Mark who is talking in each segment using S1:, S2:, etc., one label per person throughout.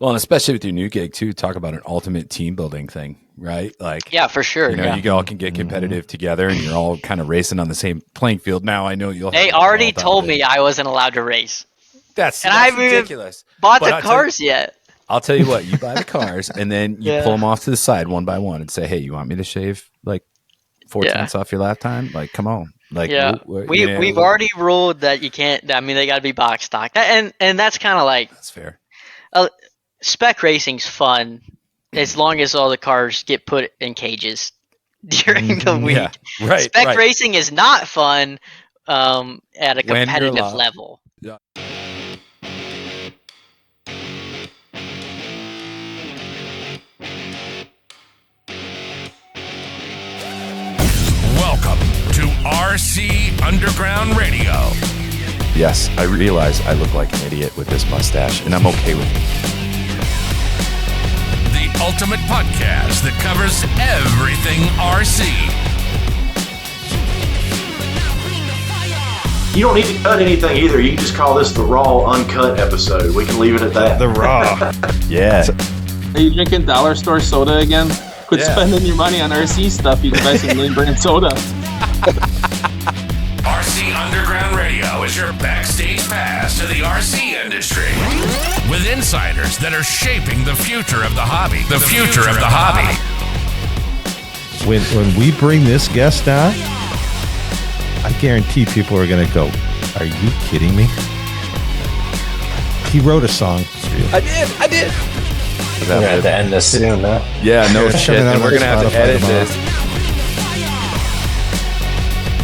S1: Well, and especially with your new gig too, talk about an ultimate team building thing, right? Like,
S2: Yeah, for sure.
S1: you all can get competitive together, and you're all kind of racing on the same playing field. Now, I know you'll.
S2: They already told me I wasn't allowed to race,
S1: that's
S2: I haven't
S1: ridiculous.
S2: even bought the cars yet.
S1: I'll tell you what, you buy the cars, and then you
S2: Yeah.
S1: pull them off to the side one by one, and say, "Hey, you want me to shave like 4/10 off your lap time? Like, come on." Like,
S2: Yeah, we've already ruled that you can't. I mean, they got to be box stock, and that's kind of like
S1: that's fair.
S2: Spec racing's fun as long as all the cars get put in cages during the week.
S1: Yeah, right.
S2: Spec racing is not fun at a competitive level.
S1: Yeah.
S3: Welcome to RC Underground Radio.
S1: Yes, I realize I look like an idiot with this mustache, and I'm okay with it.
S3: The ultimate podcast that covers everything RC.
S4: You don't need to cut anything either. You can just call this the raw, uncut episode. We can leave it at that.
S1: The raw. Yeah.
S5: Are you drinking dollar store soda again? Quit spending your money on RC stuff. You can buy some name brand soda.
S3: RC Underground Radio is your backstage pass to the RC industry. With insiders that are shaping the future of the hobby. The future of the hobby.
S6: When we bring this guest on, I guarantee people are going to go, "Are you kidding me?" He wrote a song for you.
S1: I did.
S7: We're going to have to end this soon, huh?
S1: Yeah, no shit. And we're going to have to edit this.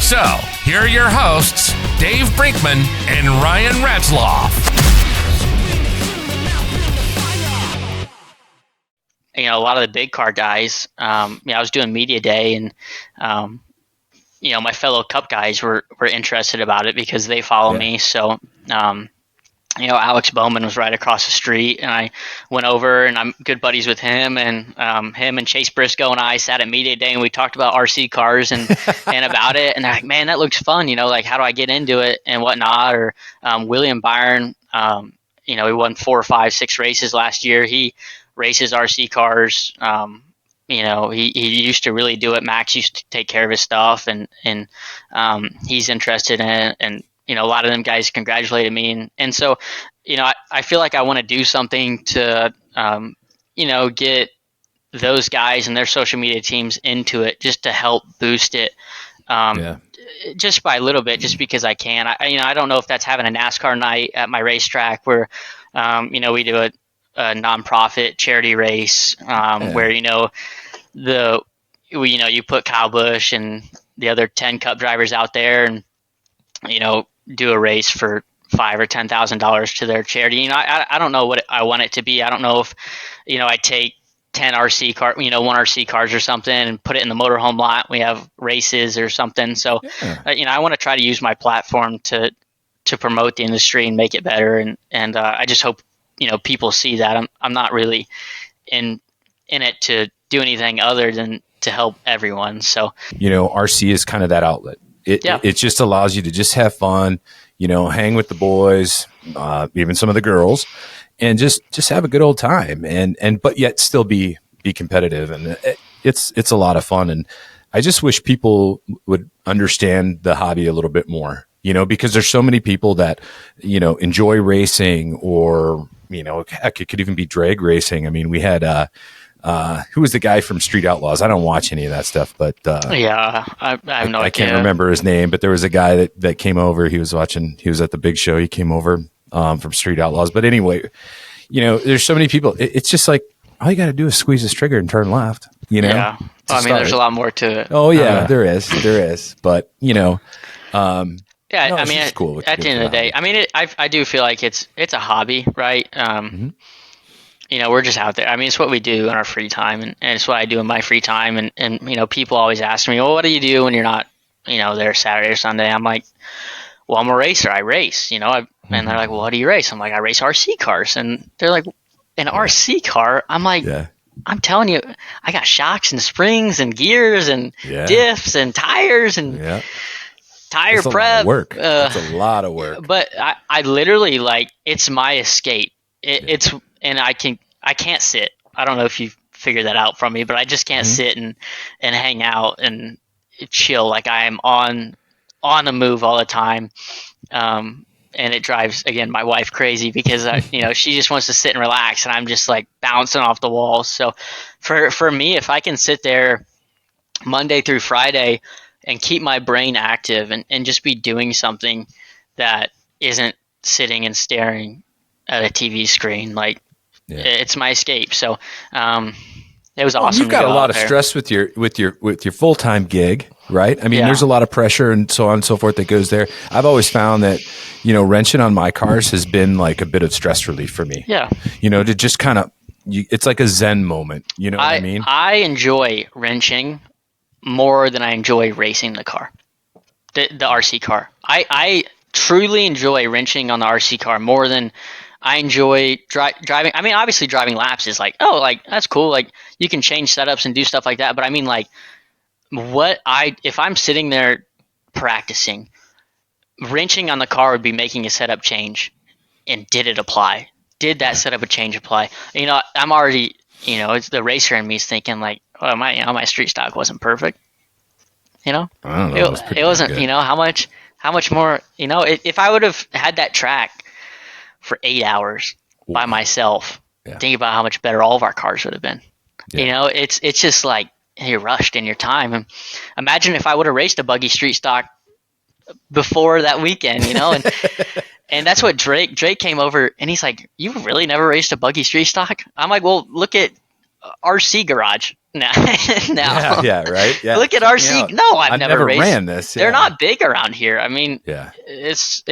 S3: So, here are your hosts, Dave Brinkman and Ryan Ratzloff.
S2: A lot of the big car guys, I was doing media day, and my fellow Cup guys were interested about it because they follow me. So, Alex Bowman was right across the street, and I went over, and I'm good buddies with him, and him and Chase Briscoe and I sat at media day, and we talked about RC cars and and about it, and they're like, "Man, that looks fun, like how do I get into it and whatnot?" Or William Byron, he won 4 or 5, 6 races last year. He races RC cars. He used to really do it. Max used to take care of his stuff, and he's interested in it, and a lot of them guys congratulated me. And so, I feel like I want to do something to, get those guys and their social media teams into it just to help boost it. Just by a little bit, just because I can. I don't know if that's having a NASCAR night at my racetrack where, we do a nonprofit charity race, where, you put Kyle Busch and the other 10 Cup drivers out there and, do a race for $5,000 or $10,000 to their charity. I don't know what I want it to be. I don't know if, I take 10 RC car, 1 RC cars or something and put it in the motorhome lot. We have races or something. So, I want to try to use my platform to promote the industry and make it better. And I just hope, people see that I'm not really in it to do anything other than to help everyone. So,
S1: RC is kind of that outlet. It just allows you to just have fun, hang with the boys, even some of the girls, and just have a good old time, but yet still be competitive, and it's a lot of fun. And I just wish people would understand the hobby a little bit more, because there's so many people that enjoy racing, or heck, it could even be drag racing. I mean, we had who was the guy from Street Outlaws? I don't watch any of that stuff, but
S2: I have no idea.
S1: I can't remember his name, but there was a guy that came over. He was at the big show. He came over from Street Outlaws. But anyway, there's so many people. It's just like all you got to do is squeeze this trigger and turn left.
S2: Yeah. There's a lot more to it.
S1: Oh yeah, there is. But
S2: cool at the end of the day, I do feel like it's a hobby, right? We're just out there. It's what we do in our free time, and it's what I do in my free time. And people always ask me, well, what do you do when you're not, there Saturday or Sunday? I'm like, well, I'm a racer. I race, and they're like, well, what do you race? I'm like, I race RC cars. And they're like, an RC car? I'm like, I'm telling you, I got shocks and springs and gears and diffs and tires and tire prep.
S1: That's a lot of work.
S2: But I literally, it's my escape. And I can't sit. I don't know if you figured that out from me, but I just can't sit and hang out and chill. Like I am on the move all the time. And it drives, again, my wife crazy because she just wants to sit and relax, and I'm just like bouncing off the walls. So for me, if I can sit there Monday through Friday and keep my brain active and just be doing something that isn't sitting and staring at a TV screen, like it's my escape. So it was awesome.
S1: You've got a lot of stress with your full-time gig, right? I mean, there's a lot of pressure and so on and so forth that goes there. I've always found that, wrenching on my cars has been like a bit of stress relief for me.
S2: Yeah.
S1: To just kind of, it's like a Zen moment. You know what I mean?
S2: I enjoy wrenching more than I enjoy racing the car, the RC car. I truly enjoy wrenching on the RC car more than I enjoy driving. I mean, obviously driving laps is like, that's cool. Like you can change setups and do stuff like that. But I mean, like if I'm sitting there practicing, wrenching on the car would be making a setup change. And did it apply? Did that setup a change apply? I'm already, it's the racer in me is thinking like, oh, my street stock wasn't perfect.
S1: I don't know.
S2: It wasn't, how much more, if I would have had that track for 8 hours by myself, think about how much better all of our cars would have been. Yeah. It's just like you're rushed in your time. And imagine if I would have raced a buggy street stock before that weekend, and that's what Drake came over and he's like, you really never raced a buggy street stock? I'm like, well, look at RC Garage now.
S1: Right. Yeah.
S2: Look at RC. No, I've never
S1: ran this.
S2: They're not big around here. I mean, it's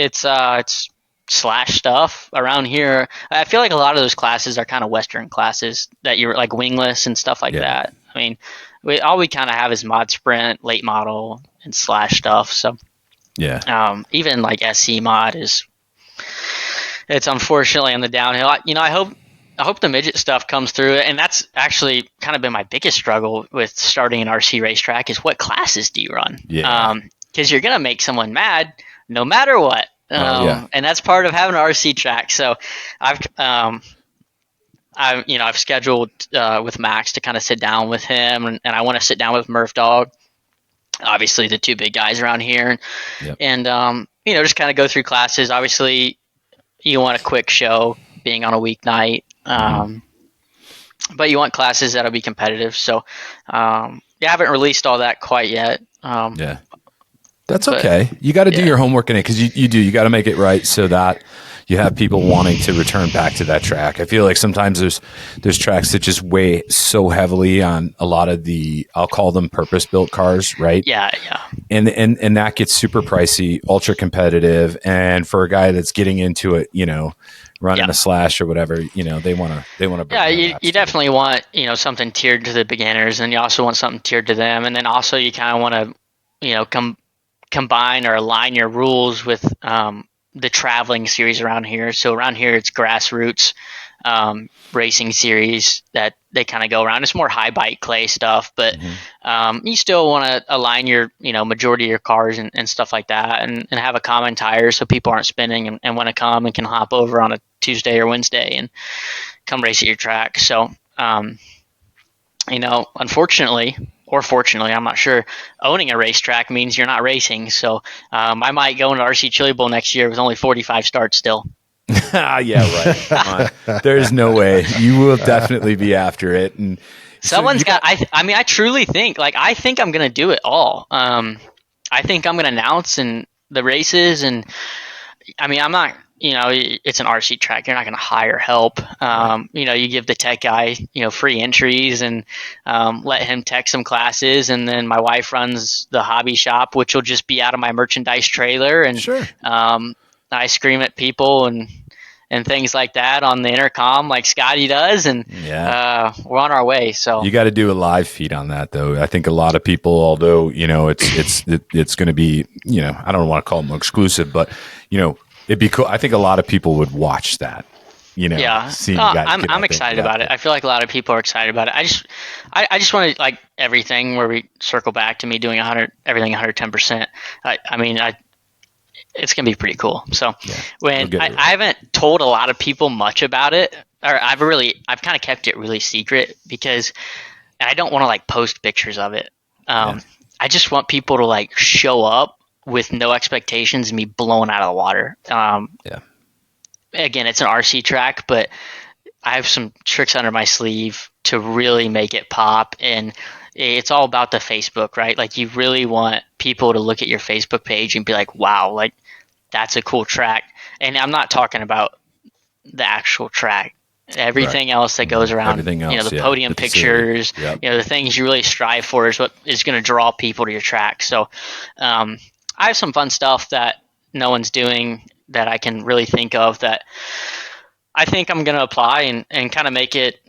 S2: slash stuff around here. I feel like a lot of those classes are kind of Western classes that you're like wingless and stuff like that. I mean, all we kind of have is mod sprint, late model, and slash stuff. So even like SC mod it's unfortunately on the downhill. I hope the midget stuff comes through, and that's actually kind of been my biggest struggle with starting an RC racetrack is what classes do you run? Because you're gonna make someone mad no matter what. And that's part of having an RC track. So I've scheduled with Max to kind of sit down with him, and I want to sit down with Murph Dog, obviously the two big guys around here, and just kind of go through classes. Obviously, you want a quick show being on a weeknight, but you want classes that'll be competitive. So I haven't released all that quite yet.
S1: That's okay. You got to do your homework in it because you got to make it right so that you have people wanting to return back to that track. I feel like sometimes there's tracks that just weigh so heavily on a lot of the, I'll call them purpose-built cars, right?
S2: Yeah.
S1: And that gets super pricey, ultra competitive, and for a guy that's getting into it, running a slash or whatever, they want to.
S2: Yeah, you definitely want something tiered to the beginners, and you also want something tiered to them, and then also you kind of want to combine or align your rules with the traveling series around here. So around here, it's grassroots racing series that they kind of go around. It's more high bike clay stuff, but you still want to align your majority of your cars and stuff like that, and have a common tire so people aren't spinning and want to come and can hop over on a Tuesday or Wednesday and come race at your track. So unfortunately, or fortunately, I'm not sure, owning a racetrack means you're not racing. So I might go into RC Chili Bowl next year with only 45 starts still.
S1: Yeah, right. Come on. There's no way. You will definitely be after it. And
S2: someone's got, I truly think, I think I'm going to do it all. I think I'm going to announce the races, and I'm not, it's an RC track. You're not going to hire help. You give the tech guy, free entries and let him tech some classes. And then my wife runs the hobby shop, which will just be out of my merchandise trailer. And I scream at people and things like that on the intercom like Scotty does. And we're on our way. So
S1: you got to do a live feed on that, though. I think a lot of people, although, it's going to be, I don't want to call them exclusive, but, it'd be cool. I think a lot of people would watch that, seeing you guys.
S2: I'm excited about it. I feel like a lot of people are excited about it. I just want to, like, everything where we circle back to me doing everything 110%. It's going to be pretty cool. So when I haven't told a lot of people much about it, I've kind of kept it really secret because I don't want to like post pictures of it. I just want people to like show up with no expectations and be blown out of the water. Again, it's an RC track, but I have some tricks under my sleeve to really make it pop. And it's all about the Facebook, right? Like you really want people to look at your Facebook page and be like, wow, like that's a cool track. And I'm not talking about the actual track. Everything else that goes around, the podium pictures, the things you really strive for is what is going to draw people to your track. So I have some fun stuff that no one's doing that I can really think of that I think I'm going to apply and kind of make it,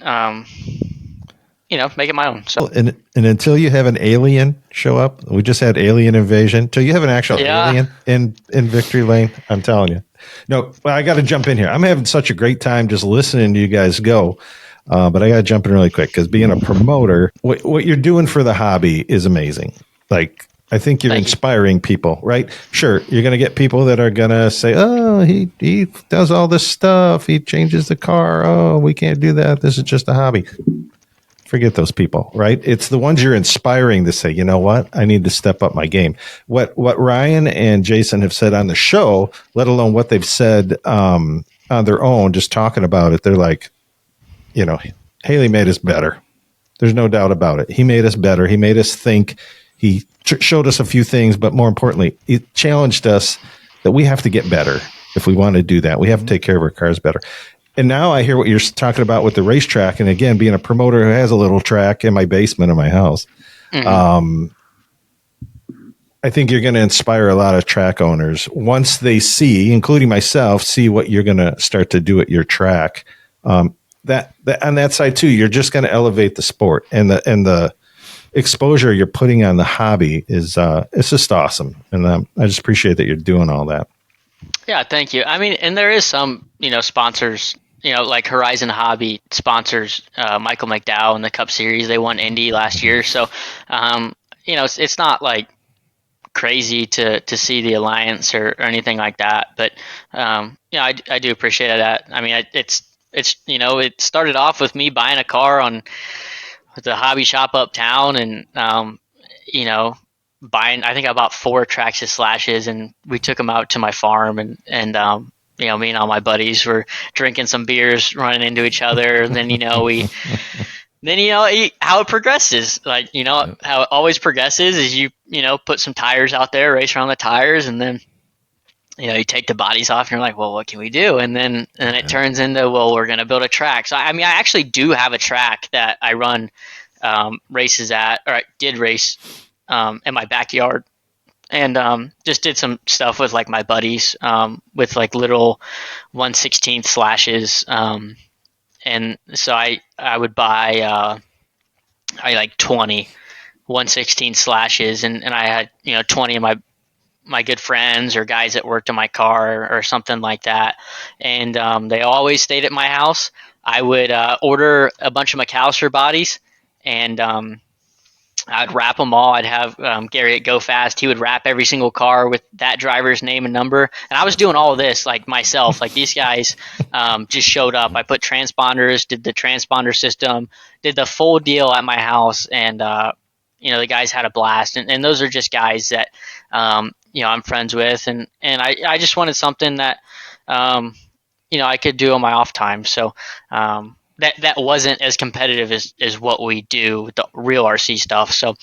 S2: make it my own. So
S6: and until you have an alien show up, we just had alien invasion. Until you have an actual alien in victory lane, I'm telling you. No, I got to jump in here. I'm having such a great time just listening to you guys go. But I got to jump in really quick because being a promoter, what you're doing for the hobby is amazing. Like, I think you're inspiring people, right? Sure, you're going to get people that are going to say, oh, he does all this stuff. He changes the car. Oh, we can't do that. This is just a hobby. Forget those people, right? It's the ones you're inspiring to say, you know what? I need to step up my game. What Ryan and Jason have said on the show, let alone what they've said on their own, just talking about it, they're like, Haley made us better. There's no doubt about it. He made us better. He made us think. He showed us a few things, but more importantly, he challenged us that we have to get better if we want to do that. We have to take care of our cars better. And now I hear what you're talking about with the racetrack. And again, being a promoter who has a little track in my basement of my house, I think you're going to inspire a lot of track owners once they see, including myself, see what you're going to start to do at your track. That on that side too, you're just going to elevate the sport and the exposure you're putting on the hobby is it's just awesome. And I just appreciate that you're doing all that.
S2: Yeah, thank you. I mean, and there is some, sponsors, like Horizon Hobby sponsors Michael McDowell in the Cup Series. They won Indy last year. So, it's not like crazy to see the alliance or anything like that. But, I do appreciate that. I mean, it started off with me buying a car with the hobby shop uptown and, I think I bought 4 Traxxas Slashes and we took them out to my farm and me and all my buddies were drinking some beers, running into each other. And then, how it progresses, like, how it always progresses is you put some tires out there, race around the tires. And then, you take the bodies off and you're like, well, what can we do? And then it turns into, well, we're going to build a track. So, I mean, I actually do have a track that I run races at, or I did race in my backyard, and just did some stuff with like my buddies with like little 1/16 Slashes, and so I would buy I like 20 1/16 Slashes, and I had 20 of my good friends or guys that worked on my car or something like that, and they always stayed at my house. I would order a bunch of McAllister bodies, and I'd wrap them all. I'd have Gary at Go Fast. He would wrap every single car with that driver's name and number. And I was doing all of this like myself. Like these guys just showed up. I put transponders, did the transponder system, did the full deal at my house. And, the guys had a blast. And those are just guys that, I'm friends with. And I just wanted something that, I could do on my off time. So, that wasn't as competitive as what we do with the real RC stuff. So,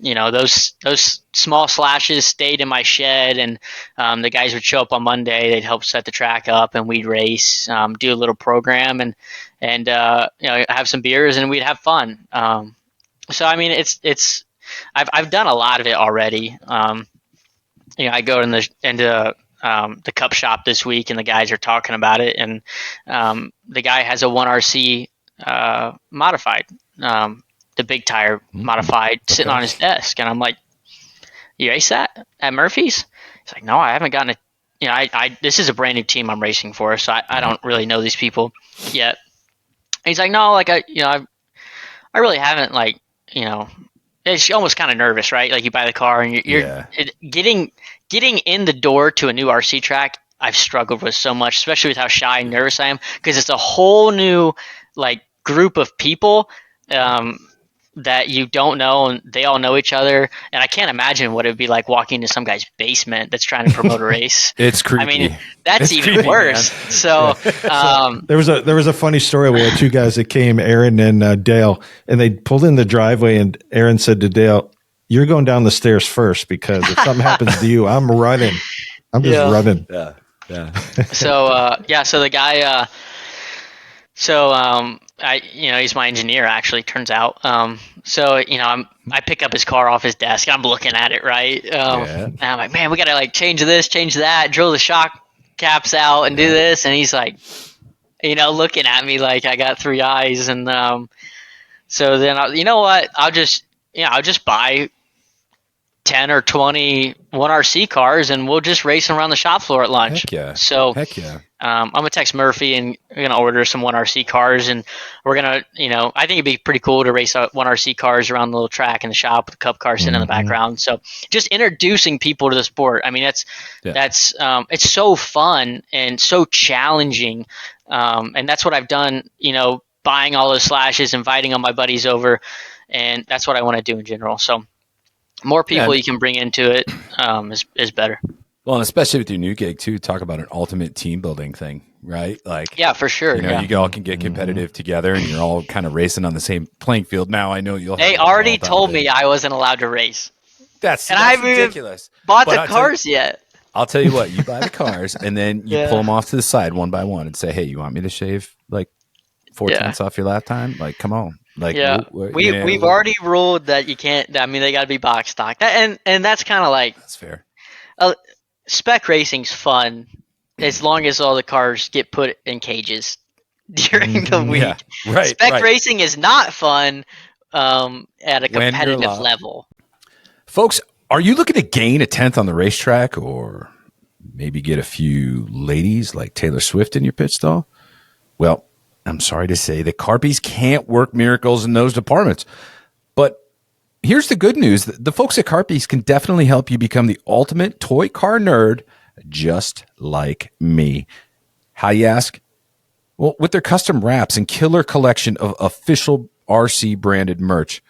S2: those small Slashes stayed in my shed, and the guys would show up on Monday. They'd help set the track up, and we'd race, do a little program, and have some beers, and we'd have fun. So, I mean, I've done a lot of it already. I go into the Cup shop this week, and the guys are talking about it, and the guy has a 1RC modified, the big tire modified, sitting on his desk, and I'm like, you race that at Murphy's? He's like, no, I haven't gotten it. This is a brand new team I'm racing for, so I don't really know these people yet. And he's like, no, like I really haven't, like, it's almost kind of nervous, right? Like you buy the car and you're getting in the door to a new RC track I've struggled with so much, especially with how shy and nervous I am, because it's a whole new like group of people that you don't know, and they all know each other. And I can't imagine what it would be like walking into some guy's basement that's trying to promote a race.
S1: It's creepy.
S2: I mean, that's
S1: it's
S2: even
S1: creepy,
S2: worse.
S1: Man.
S2: So,
S6: there was a funny story. We had two guys that came, Aaron and Dale, and they pulled in the driveway, and Aaron said to Dale, "You're going down the stairs first, because if something happens to you, I'm running. I'm just running."
S1: Yeah. Yeah.
S2: So the guy, he's my engineer, actually, turns out. I pick up his car off his desk. I'm looking at it, right? And I'm like, man, we got to like change this, change that, drill the shock caps out and do this. And he's like, looking at me like I got three eyes. And so then, I'll just buy 10 or 20 1RC cars, and we'll just race them around the shop floor at lunch.
S1: Heck yeah.
S2: So
S1: Heck yeah.
S2: I'm gonna text Murphy, and we're gonna order some 1RC cars, and we're gonna, I think it'd be pretty cool to race 1RC cars around the little track in the shop with the cup car sitting in the background. So just introducing people to the sport. I mean, that's it's so fun and so challenging, and that's what I've done. Buying all those slashes, inviting all my buddies over, and that's what I want to do in general. So more people you can bring into it is better.
S1: Well, and especially with your new gig too, talk about an ultimate team building thing, right? Like,
S2: yeah, for sure.
S1: You all can get competitive together, and you're all kind of racing on the same playing field. Now I know you'll.
S2: They already told me I wasn't allowed to race.
S1: That's
S2: ridiculous. Bought the cars yet?
S1: I'll tell you what. You buy the cars, and then you pull them off to the side one by one, and say, "Hey, you want me to shave like 4/10 off your lap time? Like, come on." Like,
S2: we've already ruled that you can't. I mean, they got to be box stock, and that's kind of like
S1: that's fair.
S2: Spec racing's fun as long as all the cars get put in cages during the week.
S1: Yeah, right.
S2: Spec racing is not fun at a competitive level.
S1: Folks, are you looking to gain a 10th on the racetrack, or maybe get a few ladies like Taylor Swift in your pit stall? Well, I'm sorry to say that Carpies can't work miracles in those departments. But here's the good news. The folks at Carpies can definitely help you become the ultimate toy car nerd, just like me. How, you ask? Well, with their custom wraps and killer collection of official RC branded merch.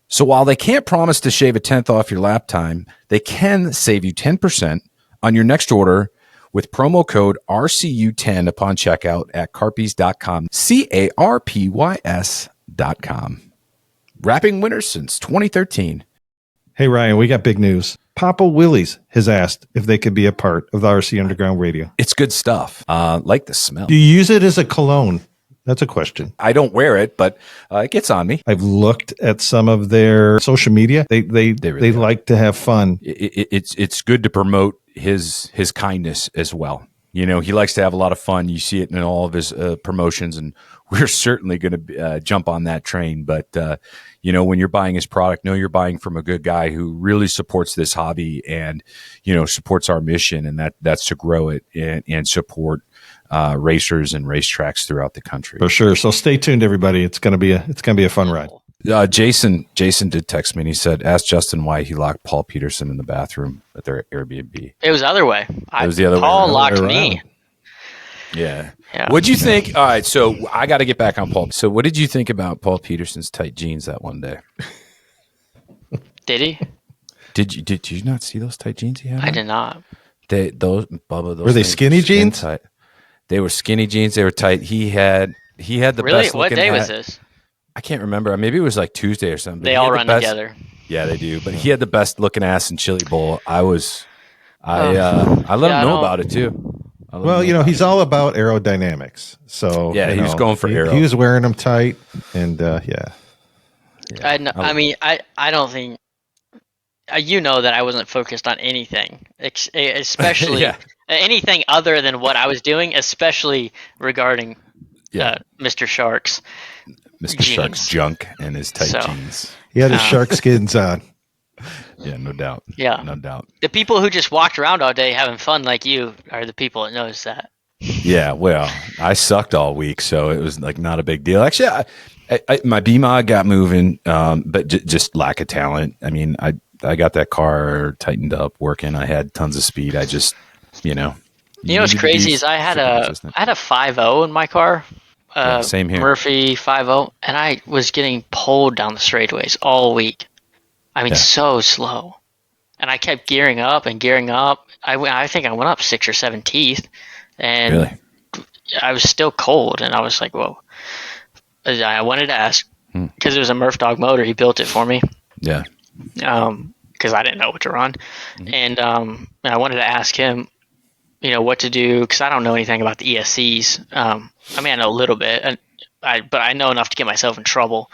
S1: So while they can't promise to shave a 10th off your lap time, they can save you 10% on your next order with promo code RCU10 upon checkout at carpies.com, CARPYS.com. Wrapping winners since 2013.
S6: Hey, Ryan, we got big news. Papa Willie's has asked if they could be a part of the RC Underground Radio.
S1: It's good stuff. Like the smell.
S6: Do you use it as a cologne? That's a question.
S1: I don't wear it, but it gets on me.
S6: I've looked at some of their social media. They really like to have fun.
S1: It's good to promote his kindness as well. He likes to have a lot of fun. You see it in all of his promotions, and we're certainly going to jump on that train. But, when you're buying his product, know you're buying from a good guy who really supports this hobby and, supports our mission, and that's to grow it and support racers and racetracks throughout the country.
S6: For sure. So stay tuned, everybody. It's going to be a fun ride.
S1: Jason did text me, and he said, ask Justin why he locked Paul Peterson in the bathroom at their Airbnb.
S2: It was the other way.
S1: It was the other way.
S2: Paul locked me.
S1: Yeah. What'd you think? All right, so I got to get back on Paul. So what did you think about Paul Peterson's tight jeans that one day?
S2: Did he?
S1: Did you not see those tight jeans he had?
S2: I did not.
S1: Those
S6: were they skinny jeans?
S1: Tight. They were skinny jeans. They were tight. He had the best.
S2: What day was this?
S1: I can't rember. Maybe it was like Tuesday or something.
S2: They all run together.
S1: Yeah, they do. But he had the best looking ass in Chili Bowl. I let him know about it too.
S6: Well, he's all about aerodynamics. So
S1: yeah, he was going for aero.
S6: He was wearing them tight, and yeah.
S2: I don't think that I wasn't focused on anything, especially anything other than what I was doing, especially regarding Mr. Shark's.
S1: Mr. Shark's junk and his tight jeans.
S6: He had his shark skins on.
S1: Yeah, no doubt.
S2: Yeah.
S1: No doubt.
S2: The people who just walked around all day having fun like you are the people that notice that.
S1: Yeah, well, I sucked all week, so it was like not a big deal. Actually, my BMOD got moving, but just lack of talent. I mean, I got that car tightened up, working. I had tons of speed. I just,
S2: You know what's crazy is I had a 5.0 in my car.
S1: Same here.
S2: Murphy 5.0, and I was getting pulled down the straightaways all week. I mean, so slow. And I kept gearing up and gearing up. I think I went up 6 or 7 teeth, and
S1: really?
S2: I was still cold. And I was like, whoa. I wanted to ask, because it was a Murph Dog motor. He built it for me.
S1: Yeah.
S2: Because I didn't know what to run. And I wanted to ask him, what to do, because I don't know anything about the ESCs. I mean, I know a little bit, but I know enough to get myself in trouble.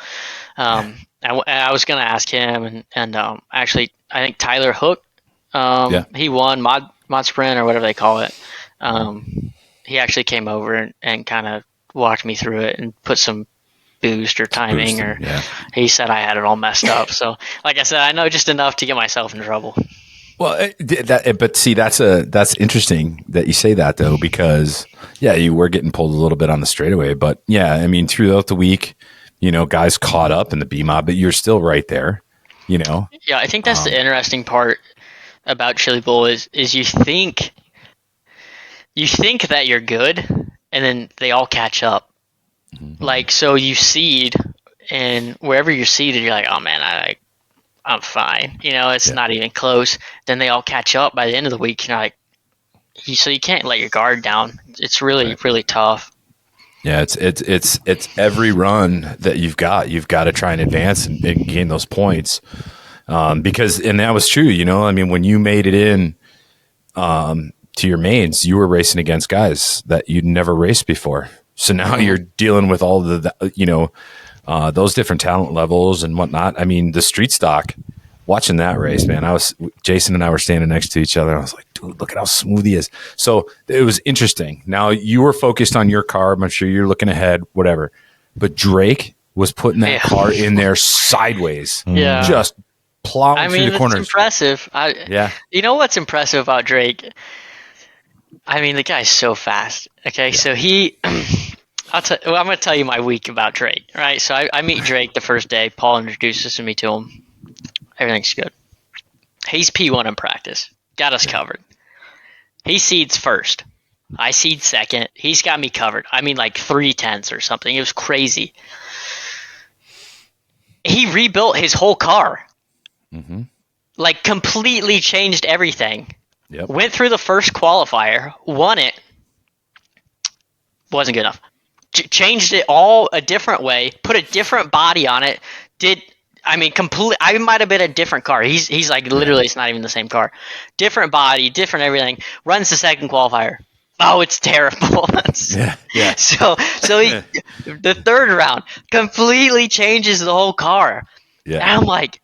S2: I was going to ask him, and actually, I think Tyler Hook, he won Mod Sprint or whatever they call it. He actually came over and kind of walked me through it and put some boost or timing, he said I had it all messed up. So, like I said, I know just enough to get myself in trouble.
S1: Well, but see, that's interesting that you say that, though, because you were getting pulled a little bit on the straightaway, but I mean, throughout the week, guys caught up in the B mod, but you're still right there, Yeah,
S2: I think that's the interesting part about Chili Bowl is you think that you're good, and then they all catch up. Like, so you seed, and wherever you're seeded, you're like, oh man, I'm fine. It's not even close. Then they all catch up by the end of the week. You're like, so you can't let your guard down. It's really, really tough.
S1: Yeah, it's every run that you've got to try and advance and gain those points. Because that was true, I mean, when you made it in to your mains, you were racing against guys that you'd never raced before. So now you're dealing with all those different talent levels and whatnot. I mean, the street stock, watching that race, man, Jason and I were standing next to each other. And I was like, dude, look at how smooth he is. So it was interesting. Now you were focused on your car. I'm sure you're looking ahead, whatever. But Drake was putting that car in there sideways.
S2: Yeah.
S1: Just plowing through the corners.
S2: It's impressive. You know what's impressive about Drake? I mean, the guy's so fast. Okay, so I'm going to tell you my week about Drake, right? So I meet Drake the first day. Paul introduces me to him. Everything's good. He's P1 in practice. Got us covered. He seeds first. I seed second. He's got me covered. I mean, like 3/10 or something. It was crazy. He rebuilt his whole car. Like, completely changed everything.
S1: Yep.
S2: Went through the first qualifier, won it. Wasn't good enough. Changed it all a different way, put a different body on it. I might have been a different car. He's like, literally, it's not even the same car. Different body, different everything. Runs the second qualifier. Oh, it's terrible.
S1: Yeah.
S2: So the third round completely changes the whole car.
S1: Yeah.
S2: And I'm like,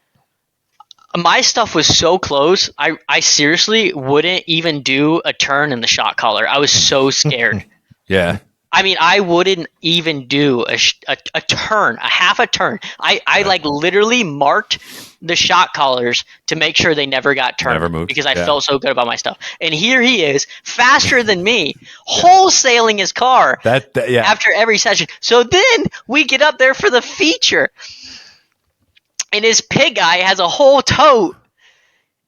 S2: my stuff was so close. I seriously wouldn't even do a turn in the shot collar. I was so scared.
S1: Yeah.
S2: I mean, I wouldn't even do a turn, a half a turn. I like literally marked the shot collars to make sure they never got turned.
S1: Never moved.
S2: Because I felt so good about my stuff. And here he is, faster than me, wholesaling his car after every session. So then we get up there for the feature. And his pig guy has a whole tote.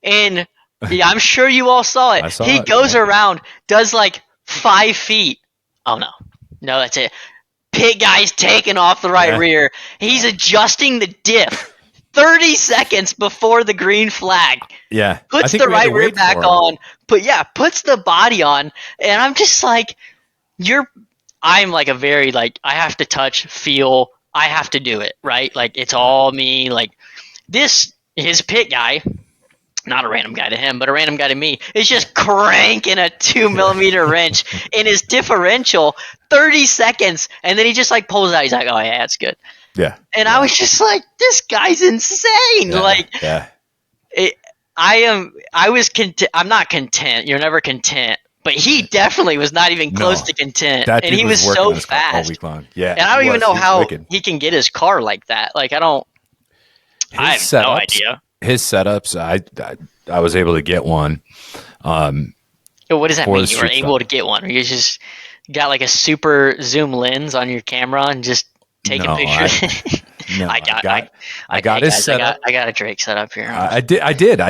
S2: And I'm sure you all saw it. He goes around, does like 5 feet. Oh, no, that's it. Pit guy's taking off the right rear. He's adjusting the diff 30 seconds before the green flag.
S1: Yeah.
S2: Puts the right rear back on. Puts the body on. And I'm just like, I'm like a very, like, I have to touch, feel, I have to do it, right? Like, it's all me. Like, his pit guy, not a random guy to him, but a random guy to me, is just cranking a 2mm wrench in his differential 30 seconds. And then he just like pulls out. He's like, oh yeah, that's good.
S1: Yeah.
S2: And I was just like, this guy's insane. I'm not content. You're never content. But he definitely was not even close to content. And he was so fast.
S1: All week long. Yeah.
S2: And I don't even know how he can get his car like that. Like, I have no idea.
S1: His setups, I was able to get one.
S2: What does that mean? You were able to get one? Or you just got like a super zoom lens on your camera and just taking pictures? I got his setup. I got a Drake setup here.
S1: I did.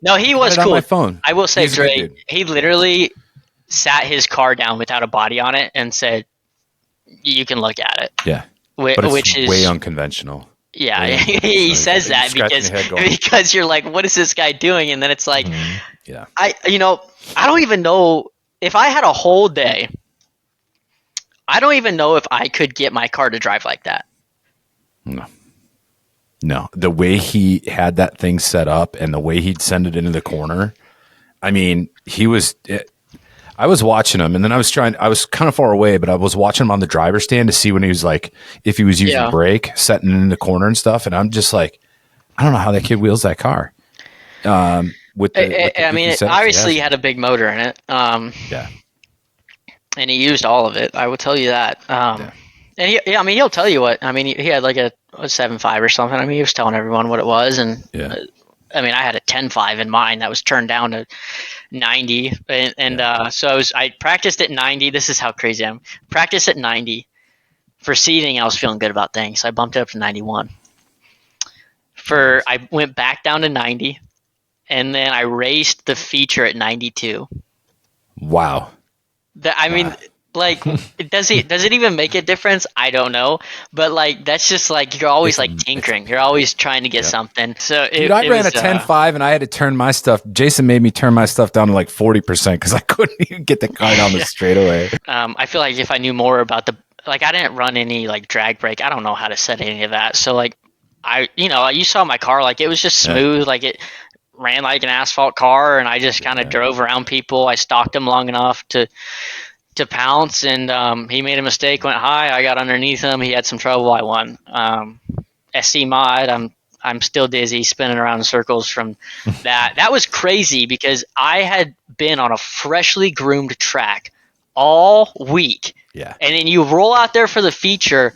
S2: No, he was cool.
S1: On my phone.
S2: I will say, Drake, he literally sat his car down without a body on it and said, "You can look at it."
S1: Yeah, but it's
S2: which is
S1: way unconventional.
S2: Yeah, he says that because you're like, what is this guy doing? And then it's like,
S1: yeah,
S2: I don't even know if I had a whole day. I don't even know if I could get my car to drive like that.
S1: No, the way he had that thing set up and the way he'd send it into the corner. I mean, I was watching him, and then I was kind of far away, but I was watching him on the driver's stand to see when he was like, if he was using brake, setting it in the corner and stuff. And I'm just like, I don't know how that kid wheels that car.
S2: I mean, it obviously had a big motor in it.
S1: Yeah.
S2: And he used all of it. I will tell you that. And he'll tell you what. I mean, he had like a 7.5 or something. I mean, he was telling everyone what it was, and I mean, I had a 10.5 in mine that was turned down to 90, so I practiced at 90. This is how crazy I am. Practiced at 90 for seating. I was feeling good about things. I bumped it up to 91. I went back down to 90, and then I raced the feature at 92.
S1: Wow.
S2: Like, does it even make a difference? I don't know, but like that's just like you're always like tinkering. You're always trying to get something. So
S1: I ran a 10.5 and I had to turn my stuff. Jason made me turn my stuff down to like 40% because I couldn't even get the car down the straightaway.
S2: I feel like if I knew more about I didn't run any like drag brake. I don't know how to set any of that. So like you saw my car, like it was just smooth, like it ran like an asphalt car, and I just kind of drove around people. I stalked them long enough to pounce, and he made a mistake, went high. I got underneath him. He had some trouble. I won. SC mod. I'm still dizzy, spinning around in circles from that. That was crazy because I had been on a freshly groomed track all week.
S1: Yeah.
S2: And then you roll out there for the feature,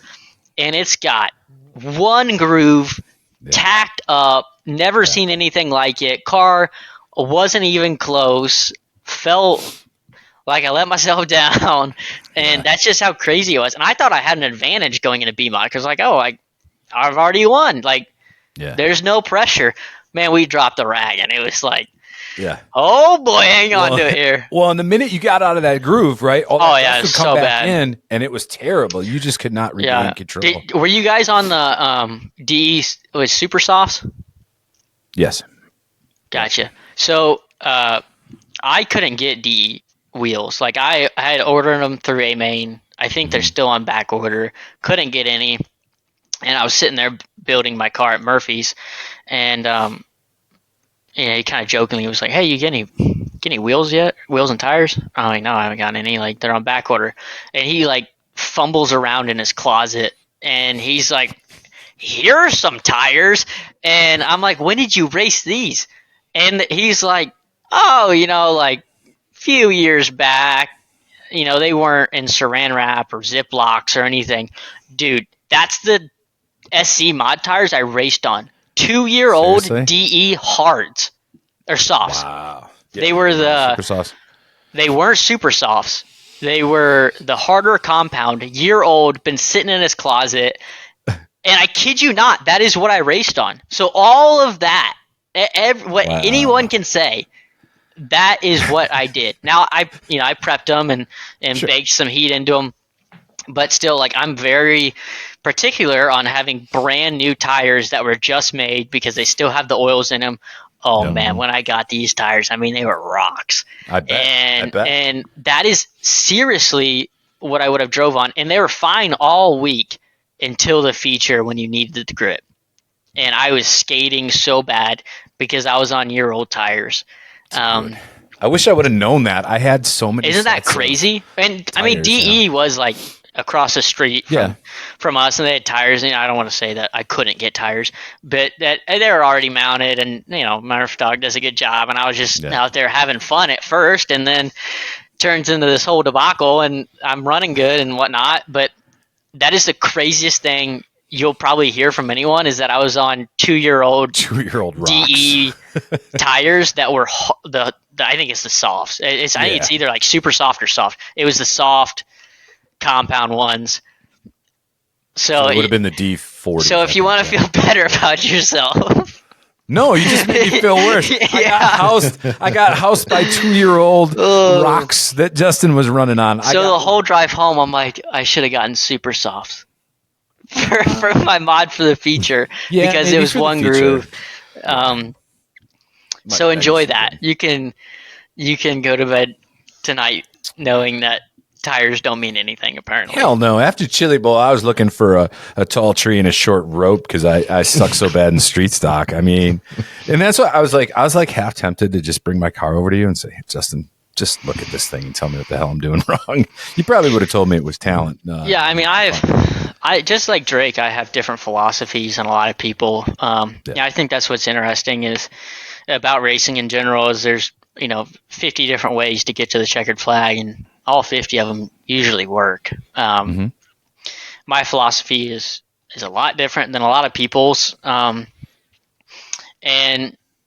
S2: and it's got one groove, tacked up. Never seen anything like it. Car wasn't even close. Felt like I let myself down, and that's just how crazy it was. And I thought I had an advantage going into B-Mod because, like, I've already won. Like, there's no pressure. Man, we dropped the rag, and it was like, oh boy, hang on to it here.
S1: Well, and the minute you got out of that groove, right?
S2: It was so bad.
S1: And it was terrible. You just could not regain control.
S2: Were you guys on the DE with Super Softs?
S1: Yes.
S2: Gotcha. So I couldn't get DE wheels. Like I had ordered them through A Main. I think they're still on back order. Couldn't get any, and I was sitting there building my car at Murphy's, and he kind of jokingly was like, "Hey, you get any wheels yet? Wheels and tires?" I'm like, "No, I haven't got any. Like they're on back order." And he like fumbles around in his closet, and he's like, "Here are some tires," and I'm like, "When did you race these?" And he's like, "Oh, like." Few years back, they weren't in saran wrap or Ziplocs or anything. Dude, that's the SC mod tires I raced on. 2-year-old DE hards or softs.
S1: Wow. Yeah,
S2: they were
S1: super softs.
S2: They weren't super softs. They were the harder compound, year-old, been sitting in his closet. And I kid you not, that is what I raced on. So all of that, what anyone can say, that is what I did. Now I prepped them and baked some heat into them, but still, like, I'm very particular on having brand new tires that were just made because they still have the oils in them. Oh man, when I got these tires, I mean, they were rocks.
S1: I bet.
S2: And that is seriously what I would have drove on, and they were fine all week until the feature when you needed the grip. And I was skating so bad because I was on year-old tires.
S1: I wish I would have known that. I had so many.
S2: Isn't that crazy? And tires, I mean, DE was like across the street from us, and they had tires. And I don't want to say that I couldn't get tires, but that they were already mounted, and Murph Dog does a good job. And I was just out there having fun at first, and then turns into this whole debacle. And I'm running good and whatnot, but that is the craziest thing you'll probably hear from anyone is that I was on 2-year-old DE tires that were I think it's the softs. I think it's either like super soft or soft. It was the soft compound ones. So it
S1: would have been the D40.
S2: So if you want to feel better about yourself,
S1: No, you just made me feel worse. I got housed by 2-year-old rocks that Justin was running on.
S2: So the whole drive home, I'm like, I should have gotten super soft for my mod for the feature because it was one groove. So enjoy that. You can go to bed tonight knowing that tires don't mean anything, apparently.
S1: Hell no. After Chili Bowl, I was looking for a tall tree and a short rope because I suck so bad in street stock. I mean, and that's what I was like half tempted to just bring my car over to you and say, hey, Justin, just look at this thing and tell me what the hell I'm doing wrong. You probably would have told me it was talent.
S2: Yeah, I mean, I just like Drake, I have different philosophies than a lot of people. Yeah, I think that's what's interesting is about racing in general is there's 50 different ways to get to the checkered flag, and all 50 of them usually work. My philosophy is a lot different than a lot of people's. And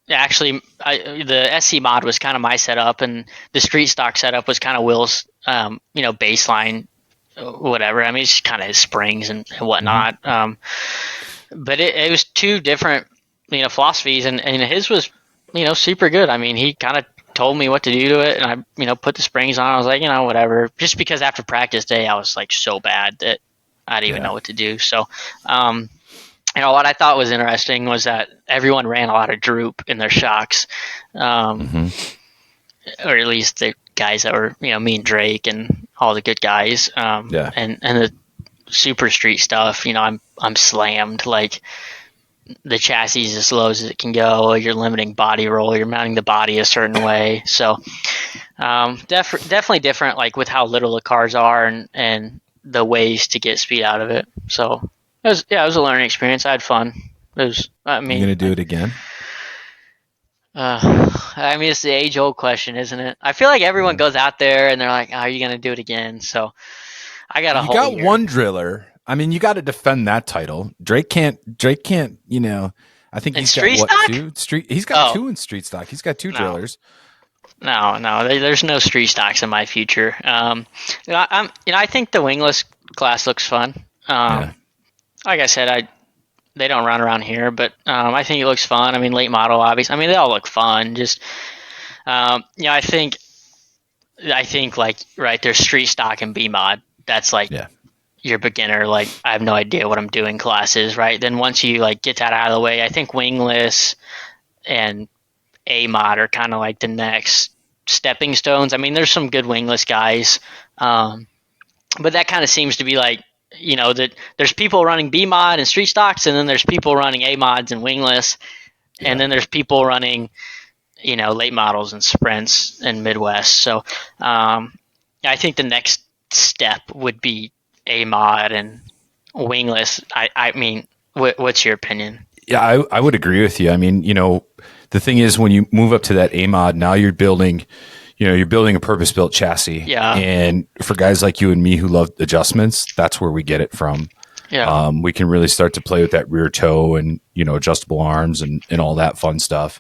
S2: actually, the SC mod was kind of my setup, and the street stock setup was kind of Will's, baseline, whatever. I mean, it's kind of his springs and whatnot. But it was two different, philosophies, and his was, super good. I mean, he kind of told me what to do to it, and I put the springs on. I was like, whatever. Just because after practice day, I was like so bad that I didn't even know what to do. So, what I thought was interesting was that everyone ran a lot of droop in their shocks, or at least the guys that were, me and Drake and all the good guys. And the super street stuff, I'm slammed like. The chassis is as low as it can go. You're limiting body roll. You're mounting the body a certain way. So definitely different, like with how little the cars are and the ways to get speed out of it. So it was a learning experience. I had fun. You're
S1: gonna do it again?
S2: It's the age-old question, isn't it? I feel like everyone goes out there and they're like, "Oh, are you gonna do it again?" So I got
S1: You got one driller. I mean, you got to defend that title. Drake can't. I think he's got two street. He's got two in street stock. He's got two drillers.
S2: No, there's no street stocks in my future. I think the wingless class looks fun. Like I said, they don't run around here, but I think it looks fun. I mean, late model, obviously. I mean, they all look fun. Just I think like right, there's street stock and B mod. That's like your beginner, like I have no idea what I'm doing classes, right? Then once you like get that out of the way, I think wingless and A mod are kind of like the next stepping stones. I mean, there's some good wingless guys, but that kind of seems to be like, that there's people running B mod and street stocks, and then there's people running A mods and wingless, and then there's people running, late models and sprints and Midwest. So I think the next step would be A mod and wingless. I mean, what's your opinion?
S1: Yeah, I would agree with you. I mean, the thing is when you move up to that A mod, now you're building a purpose-built chassis. Yeah. And for guys like you and me who love adjustments, that's where we get it from. Yeah. We can really start to play with that rear toe and, adjustable arms and all that fun stuff.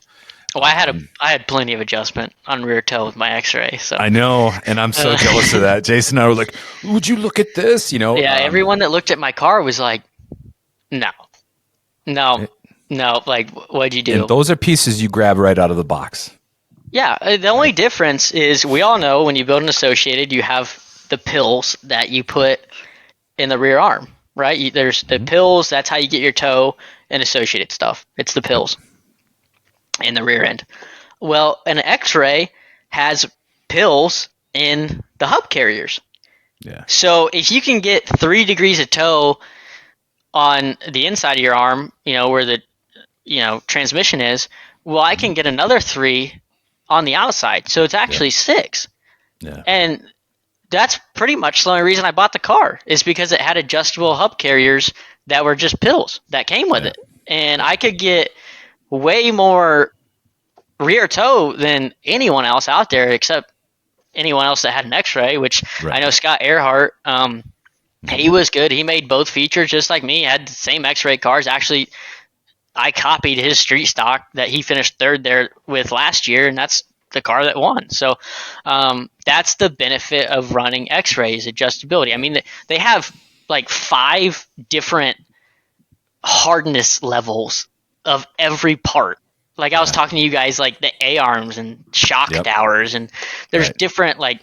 S2: Oh, I had plenty of adjustment on rear toe with my X-ray. So
S1: I know, and I'm so jealous of that. Jason and I were like, "Would you look at this?"
S2: Yeah, everyone that looked at my car was like, "No, like, what'd you do?"
S1: And those are pieces you grab right out of the box.
S2: Yeah, the only difference is we all know when you build an Associated, you have the pills that you put in the rear arm, right? There's the pills. That's how you get your toe and Associated stuff. It's the pills. In the rear end. Well, an X-ray has pills in the hub carriers. Yeah. So if you can get 3 degrees of toe on the inside of your arm, where the transmission is, well, I can get another 3 on the outside. So it's actually 6. Yeah. And that's pretty much the only reason I bought the car is because it had adjustable hub carriers that were just pills that came with it. And I could get way more rear toe than anyone else out there except anyone else that had an X-ray, which I know Scott Earhart, he was good. He made both features just like me. He had the same X-ray cars. Actually, I copied his street stock that he finished 3rd there with last year, and that's the car that won. So that's the benefit of running X-rays, adjustability. I mean, they have like 5 different hardness levels of every part. like I was talking to you guys, like the A-arms and shock towers, and there's different like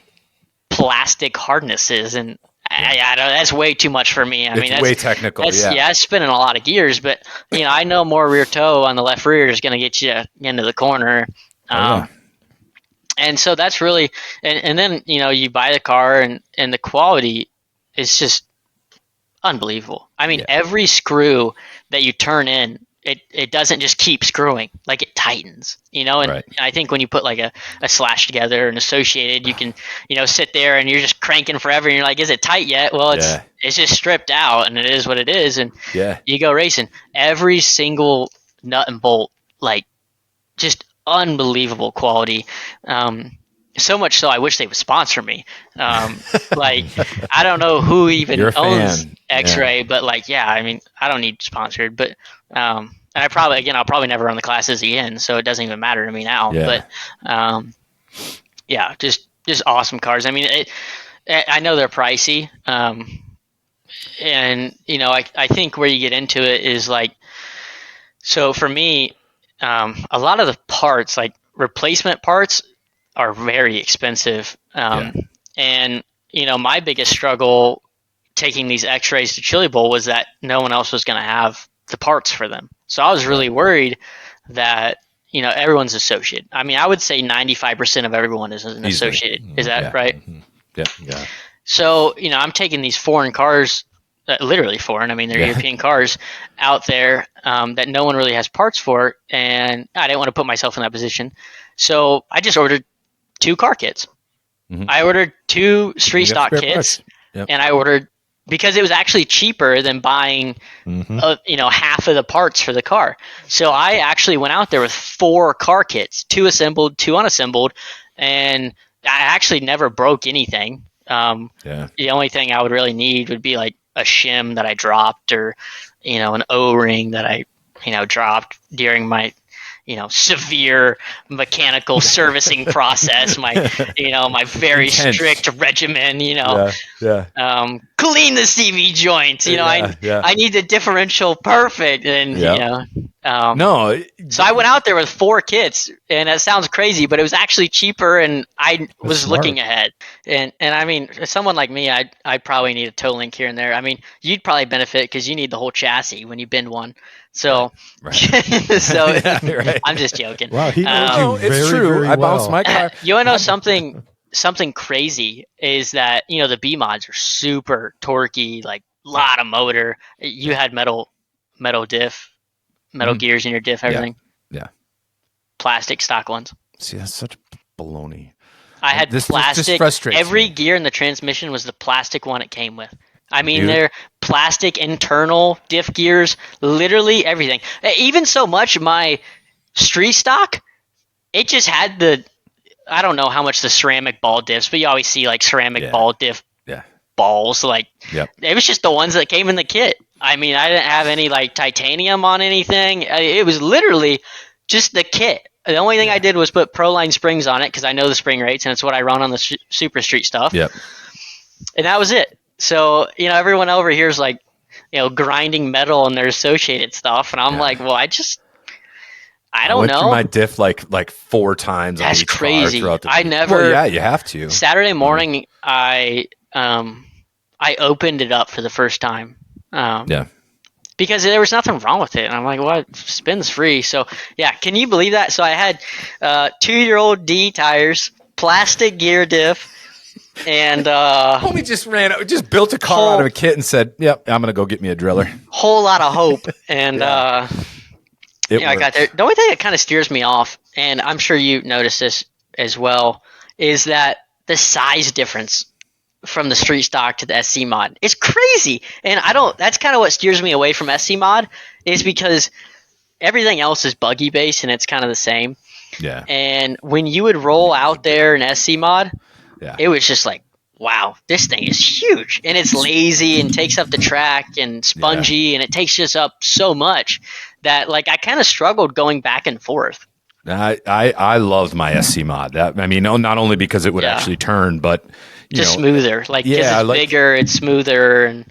S2: plastic hardnesses, and I don't, that's way too much for me. I mean, that's
S1: way technical.
S2: That's spinning a lot of gears, but I know more rear toe on the left rear is going to get you into the corner. And so that's really, and then, you buy the car and the quality is just unbelievable. I mean, every screw that you turn in, it doesn't just keep screwing, like it tightens, and I think when you put like a slash together and associated, you can, sit there and you're just cranking forever and you're like, is it tight yet? Well, it's just stripped out and it is what it is. And you go racing, every single nut and bolt, like just unbelievable quality. So much so I wish they would sponsor me. Like I don't know who even owns X-Ray, but like, I mean, I don't need sponsored, but and I'll probably never run the classes again, so it doesn't even matter to me now. But just awesome cars. I mean, I know they're pricey, and I think where you get into it is like, so for me, a lot of the parts, like replacement parts, are very expensive. And my biggest struggle taking these X-rays to Chili Bowl was that no one else was going to have the parts for them. So I was really worried that everyone's associate. I mean, I would say 95% of everyone is an associate. Is that right?
S1: Mm-hmm. Yeah.
S2: So I'm taking these foreign cars, literally foreign. I mean, they're European cars out there that no one really has parts for, and I didn't want to put myself in that position. So I just ordered 2 car kits. Mm-hmm. I ordered 2 street stock kits, and I ordered, because it was actually cheaper than buying half of the parts for the car. So I actually went out there with 4 car kits, 2 assembled, 2 unassembled, and I actually never broke anything. The only thing I would really need would be like a shim that I dropped, or an O-ring that I dropped during my severe mechanical servicing process, my very strict regimen, clean the CV joints, I need the differential perfect. And, so I went out there with 4 kits, and that sounds crazy, but it was actually cheaper, and I was looking ahead. And I mean, someone like me, I'd probably need a toe link here and there. I mean, you'd probably benefit because you need the whole chassis when you bend one. So, I'm just joking.
S6: Wow, he knows you
S1: it's
S6: very,
S1: true.
S6: very
S1: I
S6: well.
S1: bounced my car.
S2: You want to know something crazy is that, the B mods are super torquey, like a lot of motor. You had metal diff, metal gears in your diff, everything.
S1: Yeah.
S2: Plastic stock ones.
S1: See, that's such baloney.
S2: I had plastic.
S1: This frustrates
S2: every
S1: me.
S2: Gear in the transmission was the plastic one it came with. I mean, they're plastic internal diff gears, literally everything. Even so much, my street stock, it just had I don't know how much the ceramic ball diffs, but you always see like ceramic ball diff balls. Like, it was just the ones that came in the kit. I mean, I didn't have any like titanium on anything. It was literally just the kit. The only thing I did was put Proline springs on it because I know the spring rates, and it's what I run on the Super Street stuff.
S1: Yep.
S2: And that was it. So, everyone over here is like, grinding metal and their associated stuff. And I'm like, well, I don't
S1: went
S2: know.
S1: Through my diff like 4 times.
S2: That's
S1: on each
S2: crazy.
S1: Car
S2: I never.
S1: Well, you have to.
S2: Saturday morning, I opened it up for the first time. Because there was nothing wrong with it. And I'm like, well, it spins free. So, can you believe that? So I had 2-year-old D tires, plastic gear diff, and
S1: homie just built a car out of a kit and said, "Yep, I'm gonna go get me a driller."
S2: Whole lot of hope, and I got there. The only thing that kind of steers me off, and I'm sure you noticed this as well, is that the size difference from the street stock to the SC mod. It's crazy, and that's kind of what steers me away from SC mod, is because everything else is buggy based and it's kind of the same.
S1: Yeah.
S2: And when you would roll out there an SC mod, it was just like, wow, this thing is huge, and it's lazy and takes up the track and spongy, and it takes just up so much that like I kind of struggled going back and forth.
S1: I loved my SC mod. That, I mean, not only because it would actually turn, but
S2: just smoother. Like, because it's bigger, it's smoother, and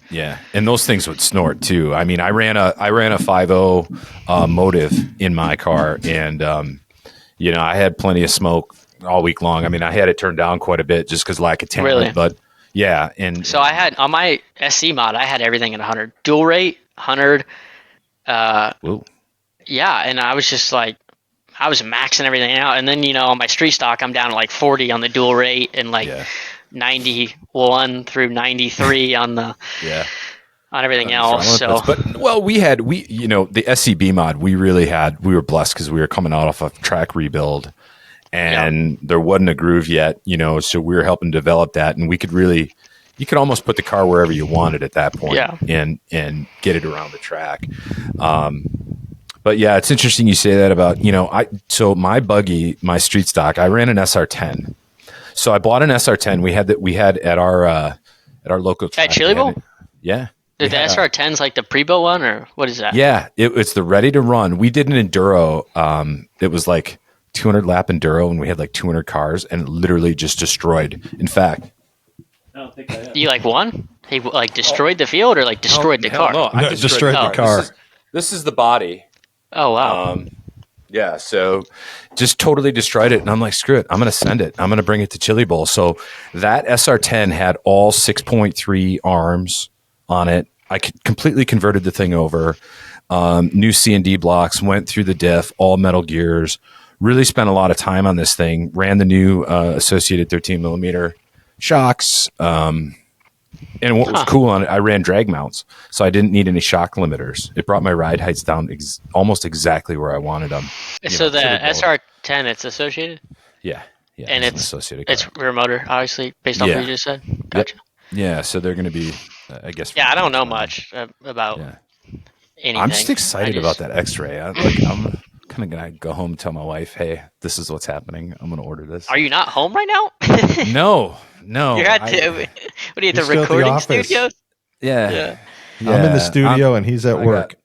S1: and those things would snort too. I mean, I ran a 5.0 Motive in my car, and I had plenty of smoke all week long. I mean, I had it turned down quite a bit just because lack of talent. Really? But and
S2: so I had on my SC mod, I had everything at 100, dual rate 100. Yeah, and I was just like, I was maxing everything out, and then on my street stock, I'm down to like 40 on the dual rate, and like 91 through 93 on the on everything else. So,
S1: but we the SCB mod, we were blessed because we were coming out off a track rebuild, and there wasn't a groove yet, so we were helping develop that, and you could almost put the car wherever you wanted at that point, and get it around the track. But yeah, it's interesting you say that about, so my buggy, my street stock, I ran an SR10. So I bought an SR10. We had at our local track.
S2: At Chili Bowl?
S1: Yeah.
S2: The SR10's like the pre-built one, or what is that?
S1: Yeah, it's the ready to run. We did an enduro. It was like 200 lap enduro, and we had like 200 cars, and it literally just destroyed. In fact,
S5: I don't think I have.
S2: You like won? He like destroyed the field, or like destroyed the car?
S1: No, I
S6: destroyed the car.
S1: This is the body.
S2: Oh, wow.
S1: So just totally destroyed it. And I'm like, screw it. I'm going to send it. I'm going to bring it to Chili Bowl. So that SR10 had all 6.3 arms on it. I completely converted the thing over. New C&D blocks, went through the diff, all metal gears. Really spent a lot of time on this thing. Ran the new Associated 13 millimeter shocks. And what was cool on it, I ran drag mounts, so I didn't need any shock limiters. It brought my ride heights down almost exactly where I wanted them.
S2: So the SR10, it's associated?
S1: Yeah.
S2: And it's associated. It's rear motor, obviously, based on what you just said? Gotcha.
S1: Yeah, so they're going to be, I guess.
S2: Yeah, I don't know much about anything.
S1: I'm just excited about that X-ray. I'm kind of going to go home and tell my wife, hey, this is what's happening. I'm going to order this.
S2: Are you not home right now?
S1: No.
S2: You're at what are you at the recording studio?
S1: Yeah.
S6: I'm in the studio and he's at work.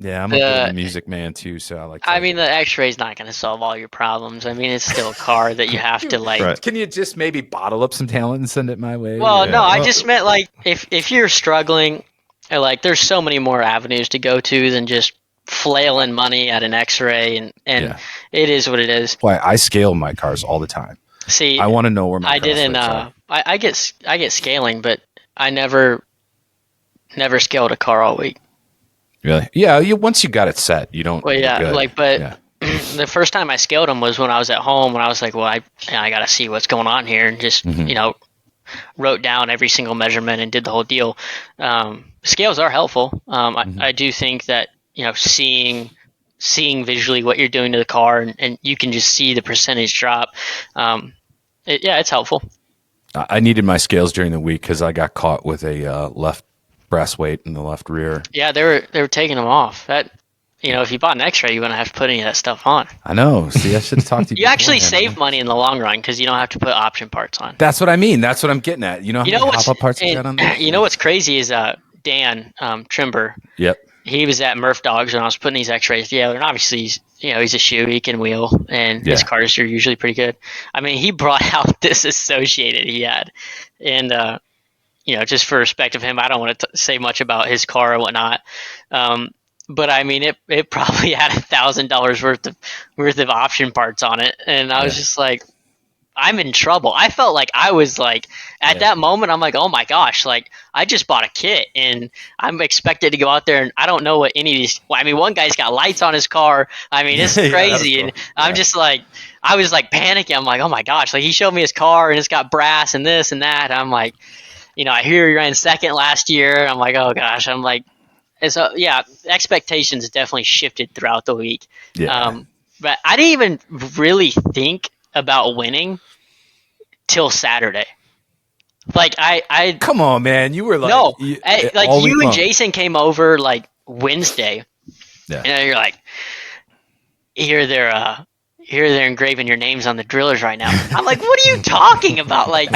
S1: I'm a music man too, so I like.
S2: I mean, the X-ray is not going to solve all your problems. I mean, it's still a car that you have to like.
S6: Right.
S1: Can you just maybe bottle up some talent and send it my way?
S2: Well, no, I just meant like if you're struggling, like there's so many more avenues to go to than just flailing money at an X-ray, and it is what it is.
S1: Why I scale my cars all the time.
S2: See,
S1: I want to know where my
S2: I didn't. I get scaling, but I never scaled a car all week.
S1: Really? Yeah. Once you got it set, you don't.
S2: Well, the first time I scaled them was when I was at home, when I was like, well, I got to see what's going on here, and just wrote down every single measurement and did the whole deal. Scales are helpful. I do think that seeing visually what you're doing to the car, and you can just see the percentage drop. It's helpful.
S1: I needed my scales during the week because I got caught with a left brass weight in the left rear.
S2: Yeah, they were taking them off. That if you bought an X-ray, you wouldn't have to put any of that stuff on.
S1: I know. See, I should have talked to you.
S2: You actually save money in the long run because you don't have to put option parts on.
S1: That's what I mean. That's what I'm getting at. You know what pop-up parts I got on there?
S2: You know what's crazy is Dan Trimber.
S1: Yep.
S2: He was at Murph Dogs when I was putting these X-rays together, and obviously he's a shoe, he can wheel, and his cars are usually pretty good. I mean, he brought out this Associated he had, and just for respect of him, I don't want to say much about his car or whatnot, but I mean, it probably had $1,000 worth of option parts on it, and I was just like, I'm in trouble. I felt like I was like, at that moment, I'm like, oh my gosh, like I just bought a kit and I'm expected to go out there and I don't know what any of these, I mean, one guy's got lights on his car. I mean, it's crazy. Cool. And I'm just like, I was like panicking. I'm like, oh my gosh, like he showed me his car and it's got brass and this and that. I'm like, I hear he ran second last year. I'm like, oh gosh, I'm like, and so, expectations definitely shifted throughout the week. Yeah. But I didn't even really think about winning till Saturday. Like I
S1: come on, man, you were like
S2: no, you and Jason came over like Wednesday, and you're like, here they're engraving your names on the drillers right now. I'm like, what are you talking about? Like,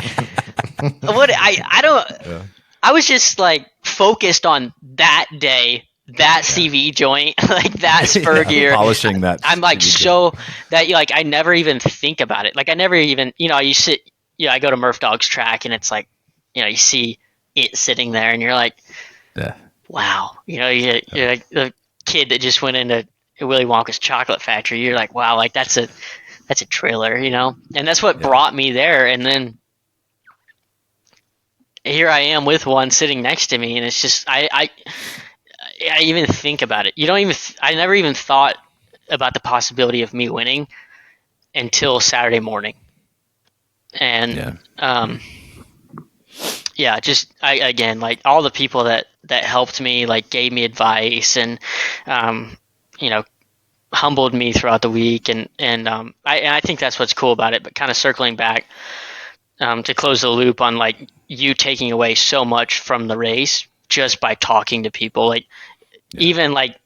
S2: what I don't. Yeah. I was just like focused on that day. That CV joint, like that spur gear,
S1: polishing that.
S2: I'm like so that like I never even think about it. Like I never even you sit yeah, I go to Murph Dog's track, and it's like, you see it sitting there, and you're like, wow, you're like the kid that just went into Willy Wonka's chocolate factory. You're like, wow, like that's a trailer, and that's what brought me there. And then here I am with one sitting next to me, and it's just I even think about it. I never even thought about the possibility of me winning until Saturday morning. And just again, like all the people that helped me, like gave me advice and humbled me throughout the week, and I think that's what's cool about it. But kind of circling back to close the loop on like you taking away so much from the race just by talking to people, like even like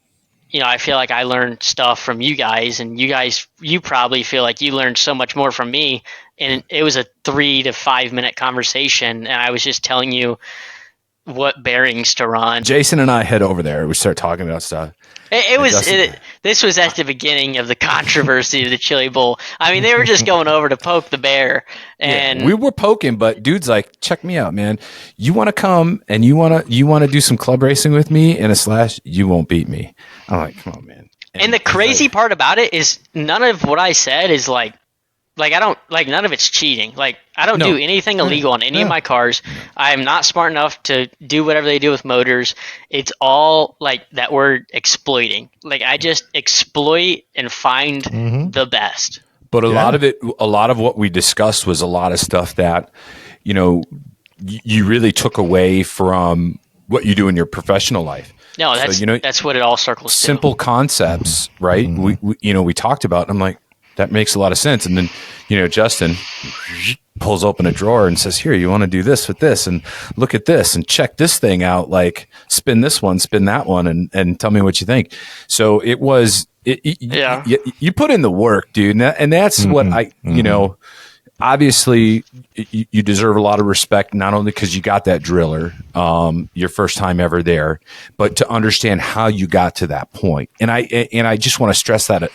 S2: I feel like I learned stuff from you guys, and you probably feel like you learned so much more from me. And it was a 3 to 5 minute conversation, and I was just telling you what bearings to run.
S1: Jason and I head over there. We start talking about stuff.
S2: This was at the beginning of the controversy of the Chili Bowl. I mean, they were just going over to poke the bear, and
S1: we were poking, but dude's like, check me out, man. You want to come and you want to do some club racing with me in a slash? You won't beat me. I'm like, come on, man.
S2: And the crazy part about it is none of what I said is like I don't like none of it's cheating. Like I don't do anything illegal on any of my cars. I am not smart enough to do whatever they do with motors. It's all like that word exploiting. Like I just exploit and find the best.
S1: But a lot of what we discussed was a lot of stuff that, you really took away from what you do in your professional life.
S2: No, that's what it all circles to.
S1: Simple concepts, right? We talked about, and I'm like, that makes a lot of sense. And then, Justin pulls open a drawer and says, here, you want to do this with this and look at this and check this thing out, like spin this one, spin that one, and tell me what you think. So it was, you put in the work, dude. And that's what obviously you deserve a lot of respect, not only because you got that driller, your first time ever there, but to understand how you got to that point. And I just want to stress that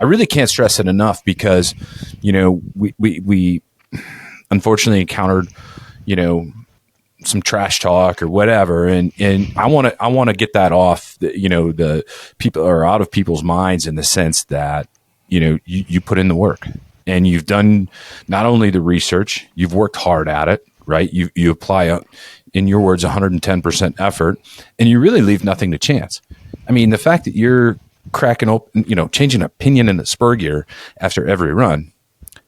S1: I really can't stress it enough because, we unfortunately encountered, some trash talk or whatever. And I want to get that off, the people or out of people's minds in the sense that, you put in the work and you've done not only the research, you've worked hard at it, right? You apply, in your words, 110% effort, and you really leave nothing to chance. I mean, the fact that you're cracking open, changing a pinion in the spur gear after every run,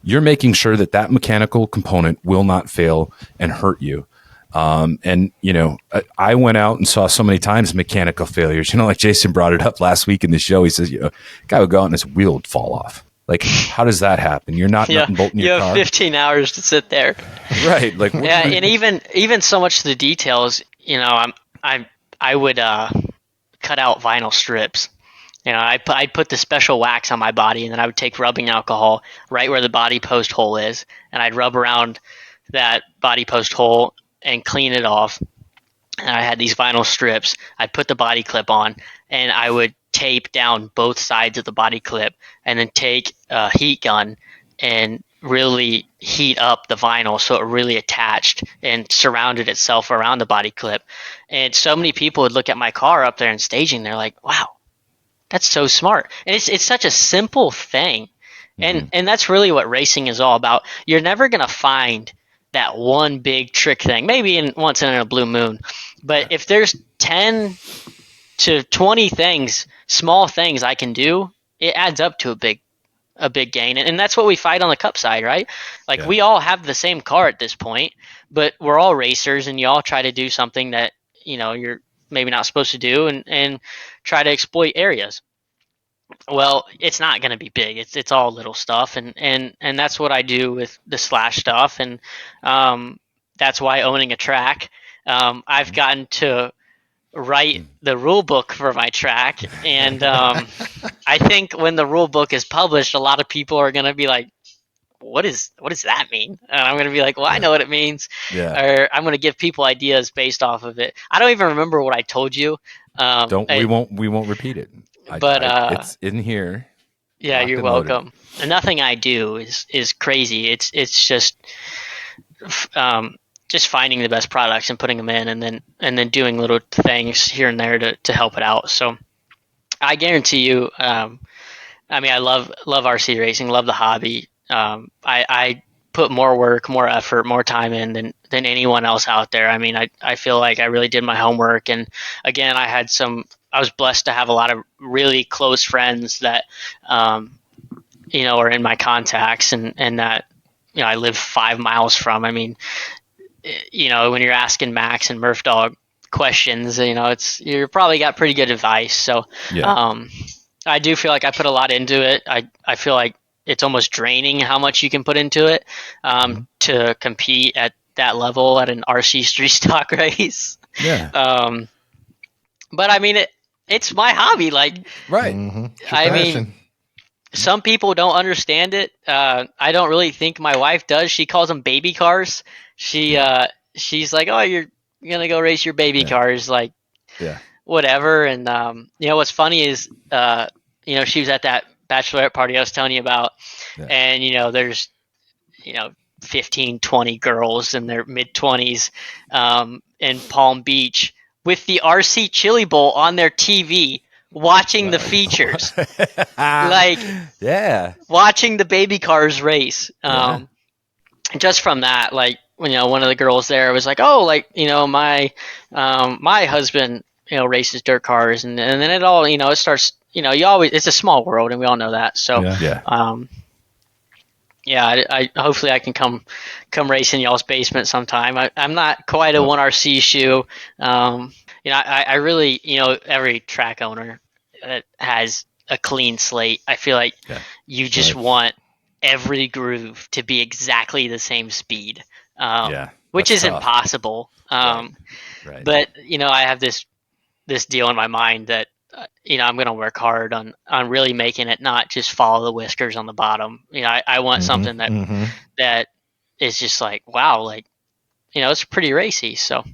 S1: you're making sure that mechanical component will not fail and hurt you. And I went out and saw so many times mechanical failures. Like Jason brought it up last week in the show. He says, guy would go out and his wheel would fall off. Like, how does that happen? You're not nut and bolting your car.
S2: You have 15 hours to sit there,
S1: right? Like,
S2: and even so much to the details. I would cut out vinyl strips. I'd put the special wax on my body, and then I would take rubbing alcohol right where the body post hole is, and I'd rub around that body post hole and clean it off. And I had these vinyl strips. I'd put the body clip on, and I would tape down both sides of the body clip, and then take a heat gun and really heat up the vinyl so it really attached and surrounded itself around the body clip. And so many people would look at my car up there in staging. They're like, wow, that's so smart. And it's such a simple thing. And that's really what racing is all about. You're never going to find that one big trick thing, maybe once in a blue moon. But if there's 10 to 20 things, small things I can do, it adds up to a big gain. And that's what we fight on the cup side, right? Like we all have the same car at this point, but we're all racers, and you all try to do something that, you're maybe not supposed to do, and try to exploit areas. Well, it's not going to be big. It's all little stuff, and that's what I do with the slash stuff, and that's why owning a track, I've gotten to write the rule book for my track, and I think when the rule book is published, a lot of people are going to be like, what does that mean? And I'm going to be like, well, I know what it means. Or I'm going to give people ideas based off of it. I don't even remember what I told you.
S1: We won't repeat it. But it's in here.
S2: Yeah, you're welcome. And nothing I do is crazy. It's just finding the best products and putting them in, and then doing little things here and there to help it out. So I guarantee you, I mean, I love RC racing, love the hobby. I put more work, more effort, more time in than anyone else out there. I mean, I feel like I really did my homework, and again, I was blessed to have a lot of really close friends that, are in my contacts, and that, I live 5 miles from. I mean, when you're asking Max and Murph Dog questions, you're probably got pretty good advice. So,
S1: Yeah.
S2: I do feel like I put a lot into it. I feel like it's almost draining how much you can put into it to compete at that level at an RC street stock race.
S1: Yeah.
S2: But I mean, it's my hobby. Like,
S1: right.
S2: I mean, some people don't understand it. I don't really think my wife does. She calls them baby cars. She's like, "Oh, you're gonna go race your baby cars," like, whatever. And what's funny is, she was at that bachelorette party I was telling you about, and there's 15, 20 girls in their mid 20s in Palm Beach with the RC Chili Bowl on their TV, watching the features, like watching the baby cars race. Just from that, like, one of the girls there was like, "Oh, like, my husband, races dirt cars," and then it all, it starts, it's a small world, and we all know that. So, I hopefully I can come race in y'all's basement sometime. I'm not quite a 1RC shoe. I really, every track owner that has a clean slate, I feel like you just want every groove to be exactly the same speed, which is impossible. But I have this deal in my mind that I'm going to work hard on really making it not just follow the whiskers on the bottom. I want something that is just like, wow, like, it's pretty racy. So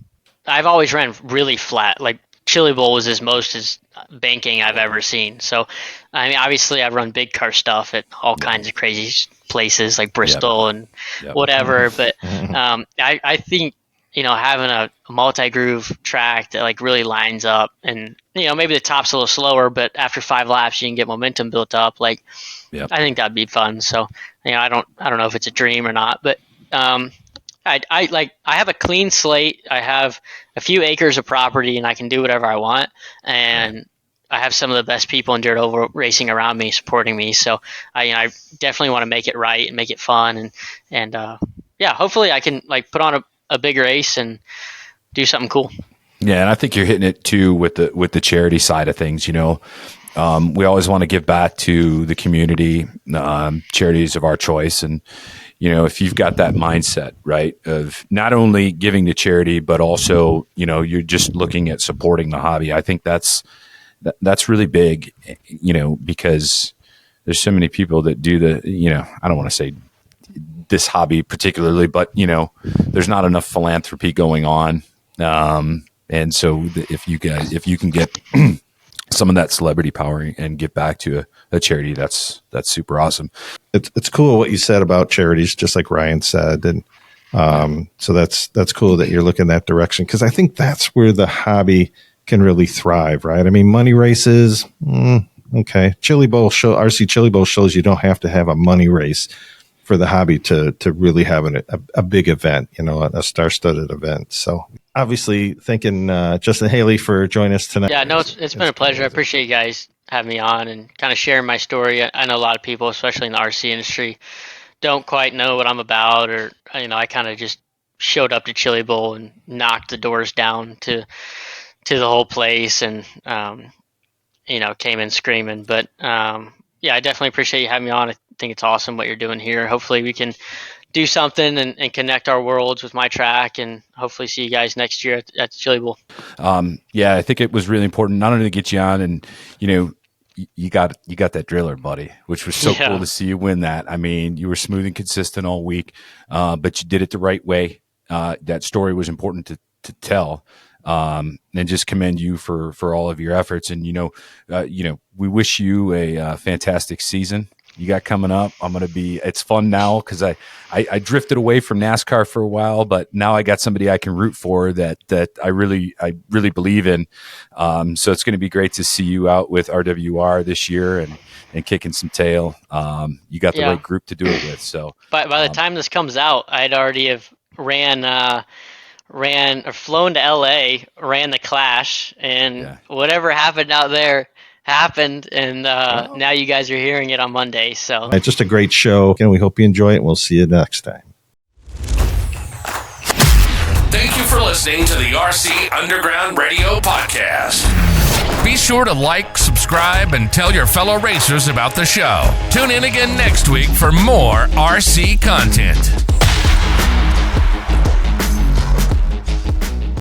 S2: I've always ran really flat. Like, Chili Bowl was as banking I've ever seen. So, I mean, obviously I've run big car stuff at all kinds of crazy places like Bristol and whatever. But I think, having a multi-groove track that like really lines up, and, maybe the top's a little slower, but after 5 laps you can get momentum built up. Like, I think that'd be fun. So, I don't know if it's a dream or not, but I have a clean slate. I have a few acres of property, and I can do whatever I want. And I have some of the best people in dirt oval racing around me, supporting me. So I definitely want to make it right and make it fun. And hopefully I can like put on a big race and do something cool.
S1: Yeah, and I think you're hitting it too with the charity side of things. We always want to give back to the community, charities of our choice, and if you've got that mindset, right, of not only giving to charity, but also, you're just looking at supporting the hobby. I think that's really big, because there's so many people that do I don't want to say this hobby particularly, but, there's not enough philanthropy going on. And so if you can get some of that celebrity power and give back to a charity, that's super awesome.
S6: It's cool what you said about charities, just like Ryan said. And so that's cool that you're looking that direction, because I think that's where the hobby can really thrive, right? I mean, money races, okay. RC Chili Bowl shows you don't have to have a money race for the hobby to really have a big event, a star-studded event. So obviously thanking Justin Haley for joining us tonight.
S2: Yeah, no, it's been a pleasure. I appreciate you guys having me on and kind of sharing my story. I know a lot of people, especially in the RC industry, don't quite know what I'm about, or, I kind of just showed up to Chili Bowl and knocked the doors down to the whole place, and, came in screaming. But, I definitely appreciate you having me on. I think it's awesome what you're doing here. Hopefully we can do something and connect our worlds with my track, and hopefully see you guys next year at the Chili Bowl.
S1: I think it was really important not only to get you on, and you got that driller, buddy, which was so cool to see you win that. I mean, you were smooth and consistent all week, but you did it the right way. That story was important to tell. and just commend you for all of your efforts. And we wish you a fantastic season you got coming up. It's fun now because I drifted away from NASCAR for a while, but now I got somebody I can root for that I really believe in. So it's going to be great to see you out with RWR this year and kicking some tail. You got the right group to do it with. So
S2: by the time this comes out, I'd already have ran or flown to LA, ran the Clash, and whatever happened out there happened, and now you guys are hearing it on Monday. So
S6: it's just a great show, and we hope you enjoy it. We'll see you next time.
S3: Thank you for listening to the RC Underground Radio Podcast. Be sure to like, subscribe, and tell your fellow racers about the show. Tune in again next week for more RC content.